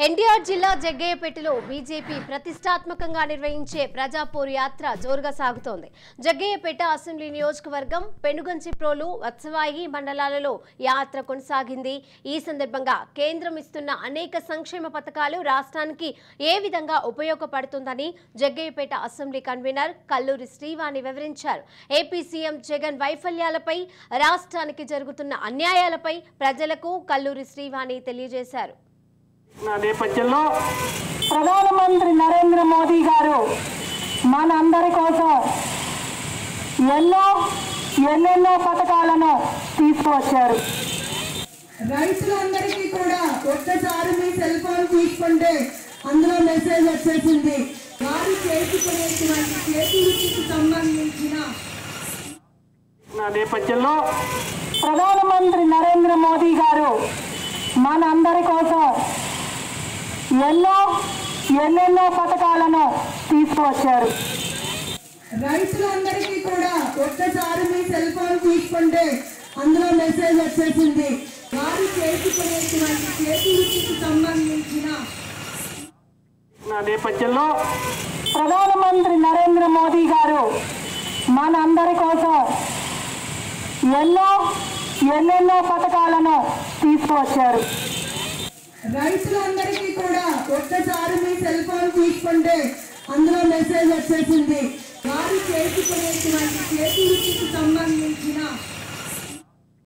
ఎన్టీఆర్ జిల్లా జగ్గయ్యపేటలో బీజేపీ ప్రతిష్టాత్మకంగా నిర్వహించే ప్రజాపోరు యాత్ర జోరుగా సాగుతోంది. జగ్గయ్యపేట అసెంబ్లీ నియోజకవర్గం పెనుగంచిప్రోలు వత్సవాయి మండలాలలో యాత్ర కొనసాగింది. ఈ సందర్భంగా కేంద్రం ఇస్తున్న అనేక సంక్షేమ పథకాలు రాష్ట్రానికి ఏ విధంగా ఉపయోగపడుతుందని జగ్గయ్యపేట అసెంబ్లీ కన్వీనర్ కల్లూరి శ్రీవాణి వివరించారు. ఏపీ సీఎం జగన్ వైఫల్యాలపై, రాష్ట్రానికి జరుగుతున్న అన్యాయాలపై ప్రజలకు కల్లూరి శ్రీవాణి తెలియజేశారు. నేపథ్యంలో ప్రధానమంత్రి నరేంద్ర మోదీ గారు మనందరి కోసం ఎన్నెన్నో పథకాలను తీసుకువచ్చారు. రైతులందరికీ కూడా ఒక్కసారి మీ సెల్ ఫోన్ తీసుకుంటే అందులో మెసేజ్ వచ్చేసింది. వారు చేసుకునేటువంటి చేతి వృత్తికి సంబంధించిన నేపథ్యంలో ప్రధానమంత్రి నరేంద్ర మోదీ గారు మనందరి కోసం ఎన్నెన్నో పథకాలను తీసుకువచ్చారు. రైతులందరికీ కూడా ఒక్కసారి మీ సెల్ ఫోన్ తీసుకుంటే అందులో మెసేజ్ వచ్చేసింది. వారు చేసుకునేటువంటి చేతి వృత్తికి సంబంధించిన నేపథ్యంలో ప్రధానమంత్రి నరేంద్ర మోదీ గారు మనందరి కోసం ఎన్నెన్నో పథకాలను తీసుకువచ్చారు. రైతులందరికీ కూడా ఒక్కసారి మీ సెల్ ఫోన్ తీసుకుంటే అందులో మెసేజ్ వచ్చేసింది. వారు చేసుకునేటువంటి చేతి వృత్తికి సంబంధించిన